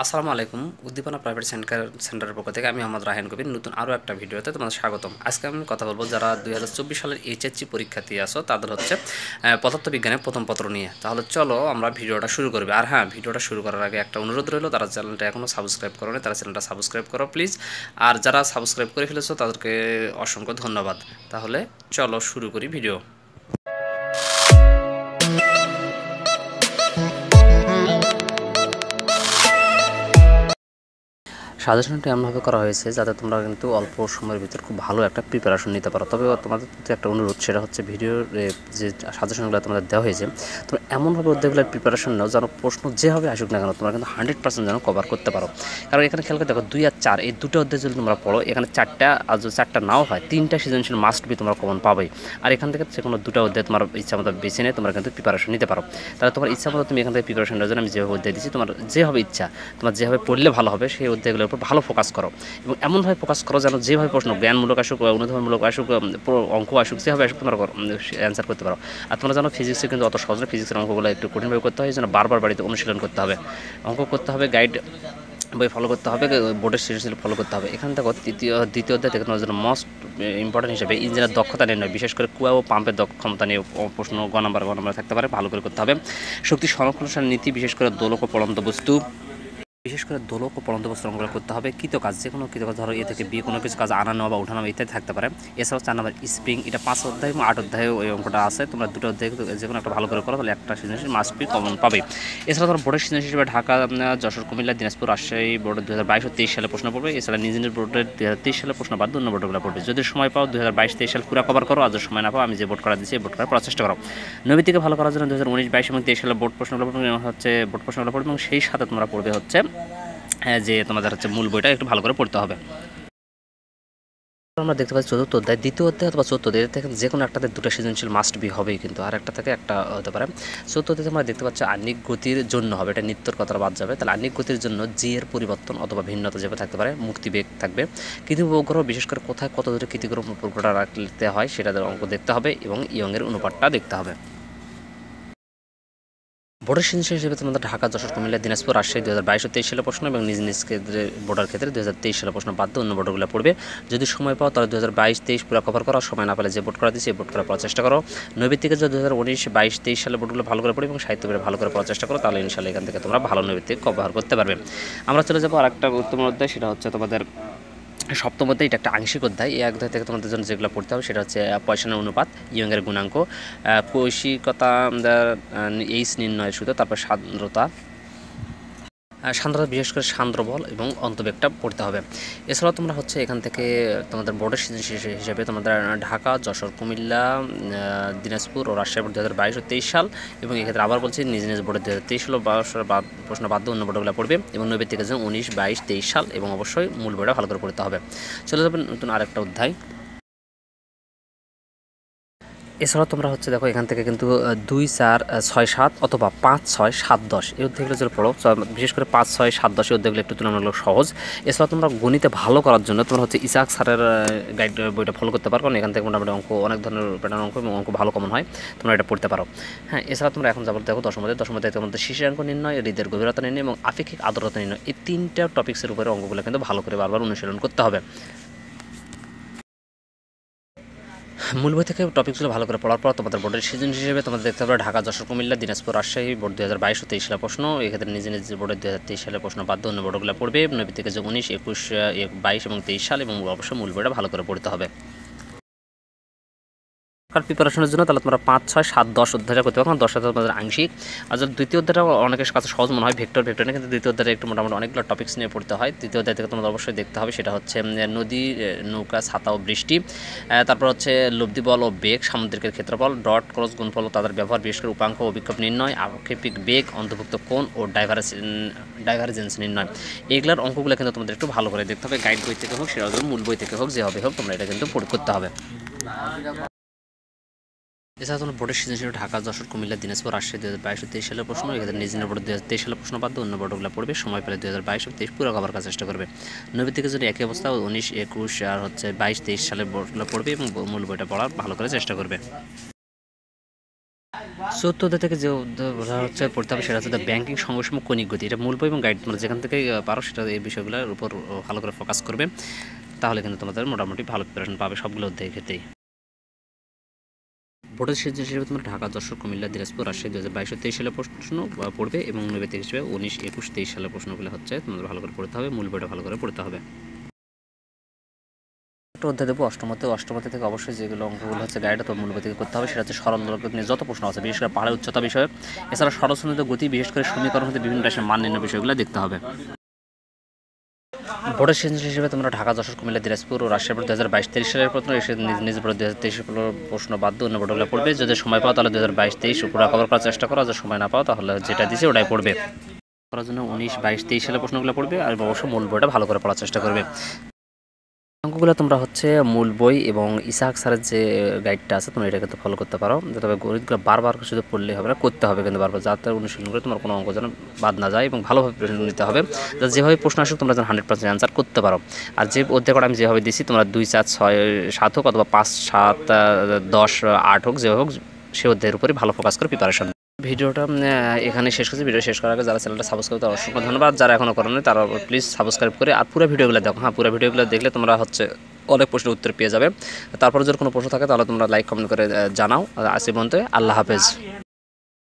আসসালামু আলাইকুম। উদ্দীপনা প্রাইভেট সেন্টারের পক্ষ থেকে আমি মোহাম্মদ রায়হান কবির নতুন আরও একটা ভিডিওতে তোমাদের স্বাগতম। আজকে আমি কথা বলবো যারা 2024 সালের এইচএসসি পরীক্ষার্থী আছো তাদের হচ্ছে পদার্থবিজ্ঞানের প্রথম পত্র নিয়ে। তাহলে চলো আমরা ভিডিওটা শুরু করবো। আর হ্যাঁ, ভিডিওটা শুরু করার আগে একটা অনুরোধ রইলো, তারা চ্যানেলটা এখনও সাবস্ক্রাইব করো না, তারা চ্যানেলটা সাবস্ক্রাইব করো প্লিজ। আর যারা সাবস্ক্রাইব করে ফেলেছো তাদেরকে অসংখ্য ধন্যবাদ। তাহলে চলো শুরু করি ভিডিও। সাজেশনটা এমনভাবে করা হয়েছে যাতে তোমরা কিন্তু অল্প সময়ের ভিতর খুব ভালো একটা প্রিপারেশন নিতে পারো। তবে তোমাদের প্রতি একটা অনুরোধ, সেটা হচ্ছে ভিডিওর যে সাজেশনগুলো তোমাদের দেওয়া হয়েছে তোমরা এমনভাবে অধ্যায়গুলোর প্রিপারেশন নাও যেন প্রশ্ন যেভাবে আসুক না কেন তোমরা কিন্তু 100% যেন কভার করতে পারো। কারণ এখানে খেয়াল করে দেখো 2 আর 4 এই দুটো অধ্যায় যদি তোমরা পড়ো, এখানে 4টা আর যদি 4টা নাও হয় 3টা সৃজনশীল মাস্ট বি তোমরা কমন পাবেই। আর এখান থেকে যে কোনো দুটো অধ্যায় তোমার ইচ্ছা মতো বেছে নিয়ে তোমরা কিন্তু প্রিপারেশন নিতে পারো। তাহলে তোমার ইচ্ছা মতো তুমি এখান থেকে প্রিপারেশন নেওয়ার জন্য আমি যেভাবে অধ্যায় দিচ্ছি, তোমার যেভাবে ইচ্ছা, তোমার যেভাবে পড়লে ভালো হবে সেই অধ্যায়গুলোর উপর ভালো ফোকাস করো এবং এমনভাবে ফোকাস করো যেন যেভাবে প্রশ্ন জ্ঞানমূলক আসুক, অনুধাবনমূলক আসুক, অঙ্ক আসুক, যেভাবে আসুক তোমরা অ্যান্সার করতে পারো। আর তোমরা জানো ফিজিক্সে কিন্তু অত সহজ না, ফিজিক্সের অঙ্কগুলো একটু কঠিনভাবে করতে হয়, যেন বারবার বাড়িতে অনুশীলন করতে হবে, অঙ্ক করতে হবে, গাইড বই ফলো করতে হবে, বোর্ডের সৃজনশীল ফলো করতে হবে। এখান থেকে দ্বিতীয় অধ্যায় থেকে তোমার জন্য মোস্ট ইম্পর্টেন্ট হিসেবে ইঞ্জিনের দক্ষতা নির্ণয়, বিশেষ করে কুয়া ও পাম্পের ক্ষমতা নিয়ে প্রশ্ন গ নাম্বার থাকতে পারে, ভালো করে করতে হবে। শক্তি সংরক্ষণ নীতি, বিশেষ করে দোলক ও পড়ন্ত বস্তু, বিশেষ করে দোলক ও পড়ন্ত বস্তু অঙ্কগুলো করতে হবে। কৃতকাজ, যে কোনো কৃতকাজ, ধরো এ থেকে বি কোনো কিছু কাজ আনানো বা উঠানো ইত্যাদি থাকতে পারে। এছাড়াও 4 নম্বর স্প্রিং, এটা 5 অধ্যায় এবং 8 অধ্যায়ে ওই অঙ্কটা আছে। তোমরা দুটো অধ্যায় যে কোনো একটা ভালো করে করো, তাহলে একটা সৃজনশীল মাস্ট বি কমন পাবে। এছাড়া ধরো বোর্ডের সৃজনশীল হিসেবে ঢাকা, যশোর, কুমিল্লা, দিনাজপুর, রাজশাহী বোর্ডের 2022 ও 23 সালে প্রশ্ন পড়বে। এছাড়া নিজ নিজ বোর্ডের 2023 সালে প্রশ্ন বাদ অন্য বোর্ডগুলো পড়বে। যদি সময় পাও 2022-23 সাল পুরো কভার করো, আর যদি সময় না পাও আমি যে বোর্ড করা দিচ্ছি এই বোর্ড করার চেষ্টা করো। নৈবিত্তিকে ভালো করার জন্য 2019, 22 এবং 23 সালে বোর্ড প্রশ্নগুলো পড়বে এবং সেই সাথে তোমরা পড়বে হচ্ছে যে তোমাদের হচ্ছে মূল বইটা একটু ভালো করে পড়তে হবে। আমরা দেখতে পাচ্ছি চতুর্থ অধ্যায়, দ্বিতীয় অধ্যায় অথবা চতুর্থ অধ্যায় থেকে যে কোনো একটাতে দুটো সৃজনশীল মাস্ট বি হবেই, কিন্তু আর একটা থেকে একটা হতে পারে। চতুর্থ অধ্যায়ে আমরা দেখতে পাচ্ছি আহ্নিক গতির জন্য হবে, এটা নিত্যর কথাটা বাদ যাবে। তাহলে আহ্নিক গতির জন্য জি এর পরিবর্তন অথবা ভিন্নতা যেভাবে থাকতে পারে, মুক্তিবেগ থাকবে। কৃত্রিম উপগ্রহ, বিশেষ করে কোথায় কত দূরে কৃত্রিম উপগ্রহটা রাখতে হয় সেটা অঙ্ক দেখতে হবে এবং ইয়ংয়ের অনুপাতটা দেখতে হবে। বোর্ডের সৃজনশীল হিসেবে তোমাদের ঢাকা, যশোর, কুমিল্লা, দিনাজপুর, রাজশাহী 2022 ও 23 সালে প্রশ্ন এবং নিজ নিজ ক্ষেত্রে বোর্ডের ক্ষেত্রে 2023 সালে প্রশ্ন বাদ দিয়ে অন্য বোর্ডগুলো পড়বে। যদি সময় পাও তাহলে 2022-23 পুরো কভার করো, সময় না পেলে যে বোর্ড করা দিচ্ছে এই বোর্ড করার চেষ্টা করো। নৈবিত্তিকে যদি 2019, 22, 23 সালে বোর্ডগুলো ভালো করে পড়ে এবং সাহিত্য বইটা ভালো করে পড়ার চেষ্টা করো, তাহলে ইনশাআল্লাহ এখান থেকে তোমরা ভালো নৈবিত্তিক কভার করতে পারবে। আমরা চলে যাবো আর একটা গুরুত্বপূর্ণ অধ্যায়, সেটা হচ্ছে তোমাদের সপ্তম অধ্যায়। এটা একটা আংশিক অধ্যায়। এই অধ্যায় থেকে তোমাদের জন্য যেগুলো পড়তে হবে সেটা হচ্ছে পয়সনের অনুপাত, ইয়ংয়ের গুণাঙ্ক, কৈশিকতা, এইচ নির্ণয়ের সূত্র, তারপর সান্দ্রতা, বিশেষ করে সান্দ্র বল এবং অন্তবেগটা পড়তে হবে। এছাড়াও তোমরা হচ্ছে এখান থেকে তোমাদের বোর্ডের সৃজনশীল হিসেবে তোমাদের ঢাকা, যশোর, কুমিল্লা, দিনাজপুর ও রাজশাহী বোর্ড 2022 ও 23 সাল এবং এক্ষেত্রে আবার বলছি নিজ নিজ বোর্ডের 2023 সাল প্রশ্ন বাধ্য অন্য বোর্ডগুলো পড়বে এবং নৈবিত্তিকের জন্য 19, 22, 23 সাল এবং অবশ্যই মূল বইটা ভালো করে পড়তে হবে। চলে যাবেন নতুন আরেকটা অধ্যায়। এছাড়াও তোমরা হচ্ছে দেখো এখান থেকে কিন্তু 2, 4, 6, 7 অথবা 5, 6, 7, 10 এই অধ্যায়গুলো যদি পড়ো, বিশেষ করে 5, 6, 7, 10 এই অধ্যায়গুলো একটু তুলনামূলক সহজ। এছাড়াও তোমরা গণিতে ভালো করার জন্য তোমরা হচ্ছে ইসাক স্যারের গাইড বইটা ফলো করতে পারো, কারণ এখান থেকে মোটামুটি অঙ্ক অনেক ধরনের প্যাটার্ন অঙ্ক এবং অঙ্ক ভালো কমন হয়, তোমরা এটা পড়তে পারো। হ্যাঁ, এছাড়া তোমরা এখন যাবো দেখো দশম অধ্যায় তোমাদের শিশিরাঙ্ক নির্ণয়, হৃদের গভীরতা নির্ণয় এবং আপেক্ষিক আর্দ্রতা নির্ণয়, এই 3টা টপিক্সের উপরে অঙ্কগুলো কিন্তু ভালো করে বারবার অনুশীলন করতে হবে। মূল বই থেকে টপিকগুলো ভালো করে পড়ার পর তোমাদের বোর্ডের সৃজনশীল হিসেবে তোমাদের দেখতে হবে ঢাকা, যশোর, কুমিল্লা, দিনাজপুর, রাজশাহী বোর্ড 2022 ও 23 সালের প্রশ্ন। এক্ষেত্রে নিজে নিজে বোর্ডের 2023 সালের প্রশ্ন বাদ অন্য বোর্ডগুলো পড়বে। নৈবিত্তিকে যে 19, 21, 22 এবং 23 সাল এবং অবশ্যই মূল বইটা ভালো করে পড়তে হবে। প্রিপারেশনের জন্য তাহলে তোমরা 5, 6, 7, 10 অধ্যায়টা করতে পারো, 10 অধ্যায় তোমাদের আংশিক। আর যদি দ্বিতীয় অধ্যায়টা অনেকের কাছে সহজ মনে হয়, ভেক্টর নিয়ে, কিন্তু দ্বিতীয় অধ্যায়টা একটু মোটামুটি অনেকগুলো টপিক্স নিয়ে পড়তে হয়। তৃতীয় অধ্যায় থেকে তোমাদের অবশ্যই দেখতে হবে, সেটা হচ্ছে নদী, নৌকা, ছাতা ও বৃষ্টি, তারপর হচ্ছে লব্ধি বল ও বেগ, সামুদ্রিকের ক্ষেত্রফল, ডট ক্রস গুণফল ও তাদের ব্যবহার, বিশেষ করে উপাঙ্ক ও বিক্ষোভ নির্ণয়, আপেক্ষিক বেগ, অন্তর্ভুক্ত কোণ ও ডাইভারজেন্স নির্ণয়। এইগুলোর অঙ্কগুলো কিন্তু তোমাদের একটু ভালো করে দেখতে হবে, গাইড বই থেকে হোক, সেটা মূল বই থেকে হোক, যেভাবে হোক তোমরা এটা কিন্তু করতে হবে। এছাড়া তোমরা বোর্ডের সৃজনশীল ঢাকা, যশোর, কুমিল্লা, দিনাজপুর, রাজশাহী 2022 ও 23 সালের প্রশ্ন, এখানে নিজ নিজ বোর্ডের 2023 সালের প্রশ্ন বাদ অন্য বোর্ডগুলো পড়বে। সময় পেলে 2022 ও 23 পুরো কভার করার চেষ্টা করবে। নৈবিত্তিকের জন্য একই অবস্থা, 19, 21 আর হচ্ছে 22, 23 সালের বোর্ডগুলো পড়বে এবং মূল বইটা পড়ার ভালো করে চেষ্টা করবে। চতুর্থ অধ্যায় থেকে যে অধ্যায় হচ্ছে পড়তে হবে সেটা হচ্ছে ব্যাংকিং সংগঠন কনিক গতি। এটা মূল বই এবং গাইড তোমরা যেখান থেকে পারো সেটা এই বিষয়গুলোর উপর ভালো করে ফোকাস করবে, তাহলে কিন্তু তোমাদের মোটামুটি ভালো প্রিপারেশন পাবে সবগুলো অধ্যায় ক্ষেত্রেই। বোর্ডের সিরিজ হিসেবে তোমরা ঢাকা, যশোর, কুমিল্লা, দিনাজপুর, রাজশাহী 2022-23 সালের প্রশ্ন পড়বে এবং 19 হিসেবে 19, 21, 23 সালের প্রশ্নগুলো হচ্ছে তোমাদের ভালো করে পড়তে হবে, মূল বইটা ভালো করে পড়তে হবে। একটা অধ্যায় দেবো অষ্টমতে থেকে অবশ্যই যেগুলো অঙ্কগুলো হচ্ছে গাইডটা তো মূল বই থেকে করতে হবে, সেটা হচ্ছে সরল দোলক নিয়ে যত প্রশ্ন আছে, বিশেষ করে পাহাড়ের উচ্চতা বিষয়ে, এছাড়া সরলসম্মিত গতি, বিশেষ করে সমীকরণ হতে বিভিন্ন রাশির মান নির্ণয় বিষয়গুলো দেখতে হবে। বোর্ডের সিরিজ হিসেবে তোমরা ঢাকা, যশোর, কুমিল্লা, দিনাজপুর ও রাজশাহী বোর্ড 2022-23 সালের প্রশ্ন, এসে নিজ বোর্ড 2023 সালের প্রশ্ন বাদ দিয়ে অন্য বোর্ডগুলো পড়বে। যদি সময় পাও তাহলে 2022-23 পুরো কভার করার চেষ্টা করো, যদি সময় না পাও তাহলে যেটা দিছে ওটাই পড়বে। করার জন্য 19, 22, 23 সালের প্রশ্নগুলো পড়বে আর অবশ্যই মূল বইটা ভালো করে পড়ার চেষ্টা করবে। অঙ্কগুলো তোমরা হচ্ছে মূল বই এবং ইসাহাক স্যারের যে গাইডটা আছে তোমরা এটা কিন্তু ফলো করতে পারো। তবে গণিতগুলো বারবার শুধু পড়লেই হবে না, করতে হবে কিন্তু বারবার, যাতে অনুশীলন করে তোমার কোনো অঙ্ক যেন বাদ না যায় এবং ভালোভাবে প্রিপারেশন নিতে হবে, যাতে যেভাবে প্রশ্ন আসুক তোমরা যেন 100% অ্যান্সার করতে পারো। আর যে অধ্যায় করা আমি যেভাবে দিচ্ছি তোমরা 2, 4, 6, 7 হোক অথবা 5, 7, 10, 8 হোক, যেভাবে হোক সে অধ্যায়ের উপরই ভালো ফোকাস করে প্রিপারেশন। ভিডিওটা এখানে শেষ করছি। ভিডিও শেষ করার আগে যারা চ্যানেলটা সাবস্ক্রাইব করতে অসংখ্য ধন্যবাদ, যারা এখনও করেনি তারা প্লিজ সাবস্ক্রাইব করে আর পুরো ভিডিওগুলো দেখো। হ্যাঁ, পুরো ভিডিওগুলো দেখলে তোমরা হচ্ছে অনেক প্রশ্নের উত্তর পেয়ে যাবে। তারপরে যদি কোনো প্রশ্ন থাকে তাহলে তোমরা লাইক কমেন্ট করে জানাও। আসি পর্যন্ত, আল্লাহ হাফেজ।